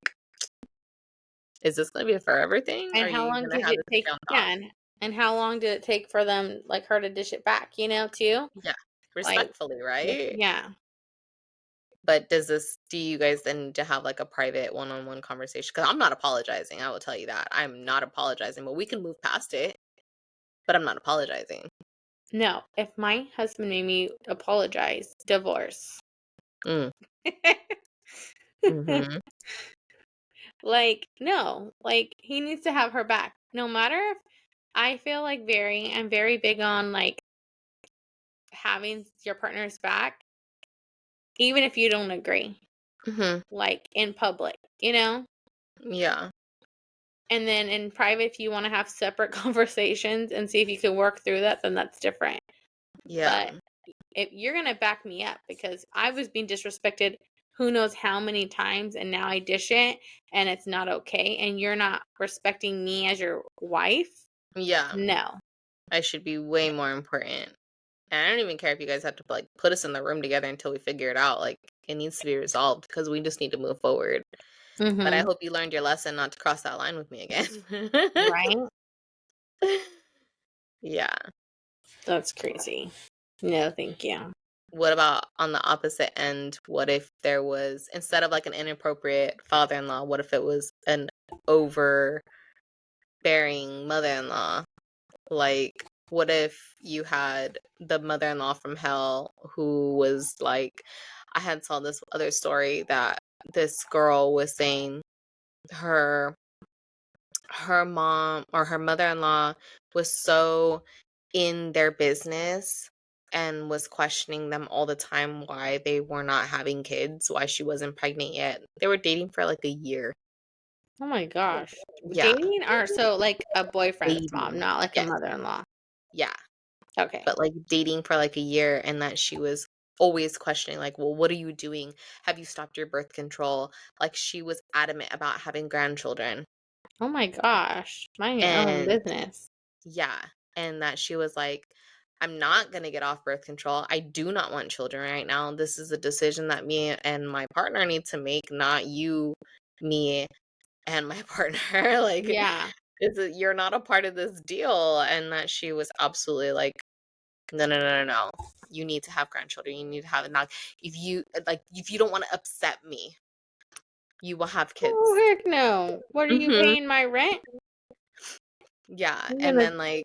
is this gonna be a forever thing? Or And are how you long gonna did have it this take? stay on top? Yeah, and how long did it take for them, like her to dish it back? Too. Yeah, Like, respectfully, right? yeah, But do you guys then need to have like a private one-on-one conversation? Because I'm not apologizing. I will tell you that I'm not apologizing, but we can move past it. But I'm not apologizing. no. If my husband made me apologize, divorce. Mm, mm-hmm, Like, no, like he needs to have her back. No matter if I feel like I'm very big on like having your partner's back, even if you don't agree, mm-hmm. like in public, Yeah, And then in private, if you want to have separate conversations and see if you can work through that, then that's different. But yeah, if you're gonna back me up because I was being disrespected who knows how many times and now I dish it and it's not okay and you're not respecting me as your wife, yeah. no. I should be way more important. And I don't even care if you guys have to like put us in the room together until we figure it out. Like it needs to be resolved because we just need to move forward. But I Mhm. hope you learned your lesson not to cross that line with me again. Right? Yeah. That's crazy. No, thank you. What about on the opposite end? What if there was, instead of like an inappropriate father in law, what if it was an overbearing mother in law? Like, what if you had the mother in law from hell who was like, I had saw this other story that this girl was saying her her mom or her mother-in-law was so in their business and was questioning them all the time why they were not having kids, why she wasn't pregnant yet. They were dating for like a year. Oh my gosh. Yeah, Dating or so like a boyfriend's mom, dating. not like a Yes. mother-in-law. Yeah, Okay. but like dating for like a year and that she was always questioning like, "Well, what are you doing? Have you stopped your birth control?" Like she was adamant about having grandchildren. Oh my gosh. Mind your own And business. yeah, and that she was like, "I'm not gonna get off birth control. I do not want children right now. This is a decision that me and my partner need to make, not you, me, and my partner. Like, Yeah. you're not a part of this deal." And that she was absolutely like, "No, no, no, no, no. You need to have grandchildren. You need to have it now. If you don't want to upset me, you will have Oh, kids." heck no. What are you Hmm. paying my rent? Yeah, I'm and gonna then like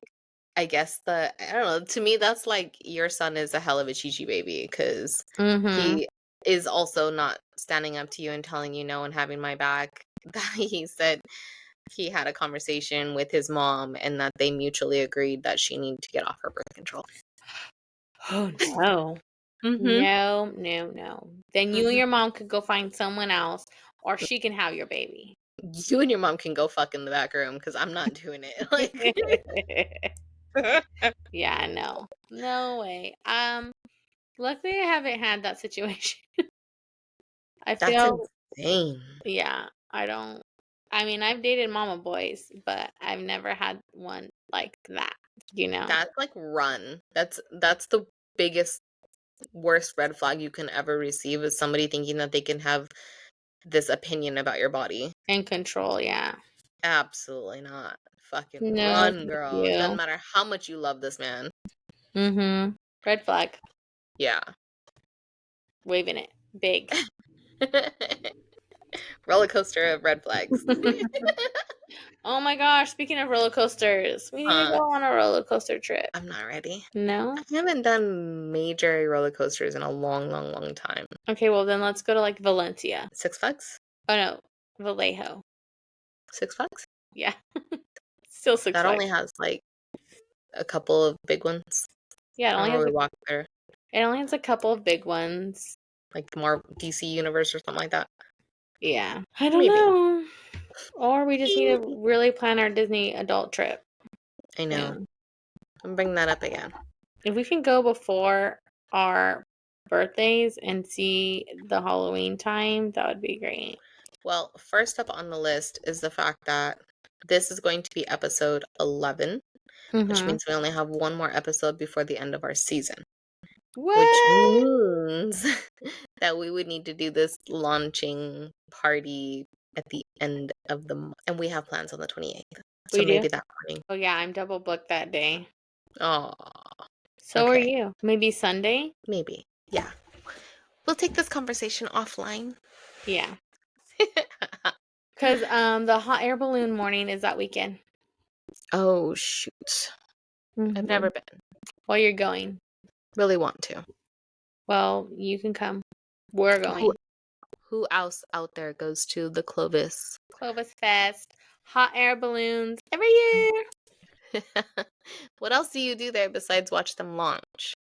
I guess I don't know, to me that's like your son is a hell of a chi baby because Mhm. he is also not standing up to you and telling you no and having my back. That he said he had a conversation with his mom and that they mutually agreed that she needed to get off her birth control. Oh, no. Mhm. No, no, no. Then you and Mhm. your mom could go find someone else, or she can have your baby. You and your mom can go fuck in the back room because I'm not doing it. Yeah, no. No way. Luckily I haven't had that situation. I That's feel insane. yeah, I mean, I've dated mama boys, but I've never had one like that, you know? That's like run. That's the biggest, worst red flag you can ever receive is somebody thinking that they can have this opinion about your body. And control, yeah. Absolutely not. Fucking No, run, thank girl. It doesn't you. matter how much you love this man. Mhm. Red flag. Yeah. Waving it. Big. Roller coaster of red flags. Oh my gosh, speaking of roller coasters, we need to Huh. go on a roller coaster trip. I'm not ready. No? I haven't done major roller coasters in a long, long, long time. Okay, well then let's go to like Valencia. Six Flags? Oh no, Vallejo. Six Flags? Yeah. Still Six That Flags. only has like a couple of big ones. Yeah, I remember we walked there, it only has a couple of big ones. like more DC Universe or something like that. Yeah. I don't Maybe. know. Or we just need to really plan our Disney adult trip I know. soon. I'm bringing that up again. If we can go before our birthdays and see the Halloween time, that would be great. Well, first up on the list is the fact that this is going to be episode 11, which Mm-hmm. means we only have one more episode before the end of our season. Which What? means that we would need to do this launching party at the end of the month. And we have plans on the 28th. So We do? maybe that morning. Oh yeah, I'm double booked that day. Oh, So are okay. you. Maybe Sunday? Maybe. Yeah. We'll take this conversation offline. Yeah. Because the hot air balloon morning is that weekend. Oh, shoot. I've Mm-hmm. never been. Well, you're going. Really want to. Well, you can come. We're going. Who else out there goes to the Clovis? Clovis Fest, hot air balloons every year. What else do you do there besides watch them launch?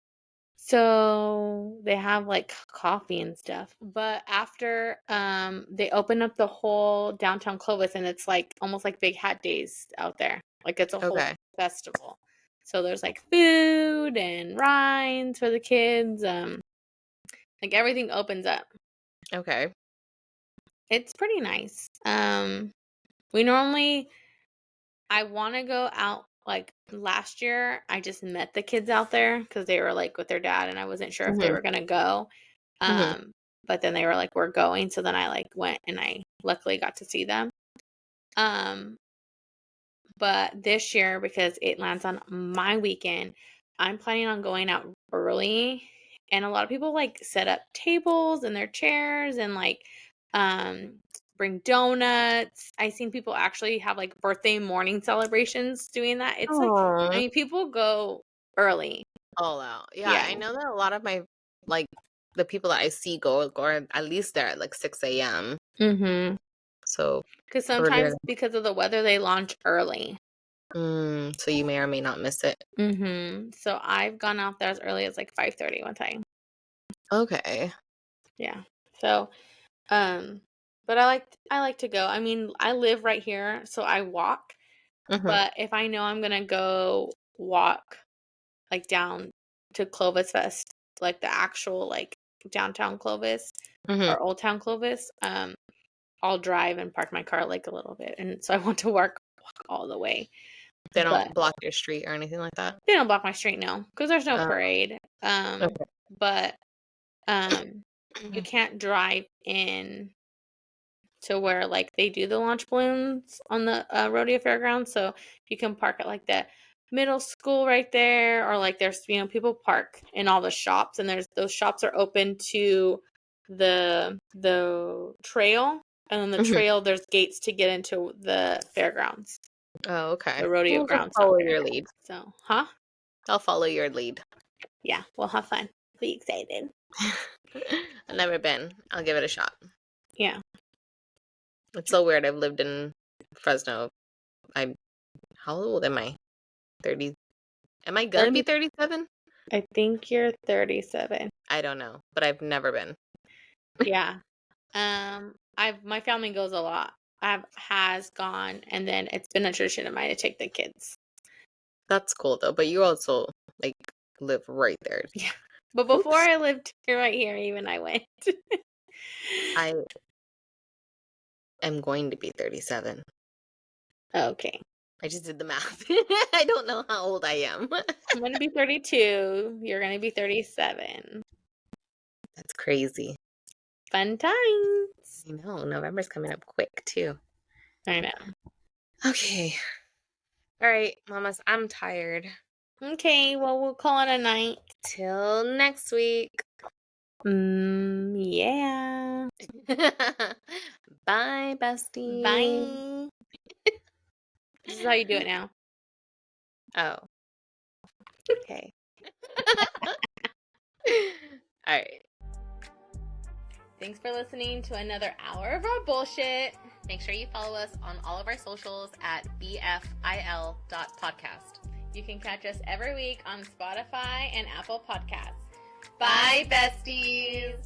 So they have like coffee and stuff. But after they open up the whole downtown Clovis and it's like almost like Big Hat Days out there. Like it's a whole Okay. festival. So there's like food and rides for the kids. Like everything opens up. Okay. It's pretty nice. We normally I want to go out like last year. I just met the kids out there because they were like with their dad, and I wasn't sure if they Mm-hmm. were gonna go. Mm-hmm. But then they were like, "We're going," so then I like went, and I luckily got to see them. Um, but this year because it lands on my weekend, I'm planning on going out early, and a lot of people like set up tables and their chairs and like um bring donuts. I seen people actually have like birthday morning celebrations doing that. It's like I Oh, mean people go early. all out. Yeah, Yeah. I know that a lot of my like the people that I see go at least they're at like 6 a.m. Mhm. So Cuz earlier. sometimes because of the weather they launch early. So you may or may not miss it. Mhm. So I've gone out there as early as like 5:30 one time. Okay. Yeah. So Um, but I like to go. I mean, I live right here, so I walk. Mm-hmm. But if I know I'm gonna go walk like down to Clovis Fest, like the actual like downtown Clovis Mm-hmm. or Old Town Clovis, I'll drive and park my car like a little bit, and so I want to walk all the way. They But don't block your street or anything like that. they don't block my street no, because there's no parade. Okay. But you can't drive in to where like they do the launch balloons on the rodeo fairgrounds. So you can park at like the middle school right there, or like there's people park in all the shops, and there's those shops are open to the trail, and then the Mm-hmm. trail there's gates to get into the fairgrounds, Oh, okay. the rodeo We'll just grounds out follow there. your lead. So, huh? I'll follow your lead. Yeah, we'll have fun. Be excited. I've never been. I'll give it a shot. Yeah. It's so weird. I've lived in Fresno. I'm how old am I? 30. Am I gonna be 30, 37? I think you're 37. I don't know, but I've never been. Yeah. My family goes a lot. has gone, and then it's been a tradition of mine to take the kids. That's cool though. But you also like live right there. Yeah. But before Oops. I lived right here, even I went. I am going to be 37. Okay. I just did the math. I don't know how old I am. I'm going to be 32. You're going to be 37. That's crazy. Fun times. I know. November's coming up quick too. I know. Okay. All right, mamas, I'm tired. Okay, well, we'll call it a night. Till next week. Yeah. Bye, bestie. Bye. This is how you do it now. Oh. Okay. All right. Thanks for listening to another hour of our bullshit. Make sure you follow us on all of our socials at BFIL.podcast. You can catch us every week on Spotify and Apple Podcasts. Bye, besties.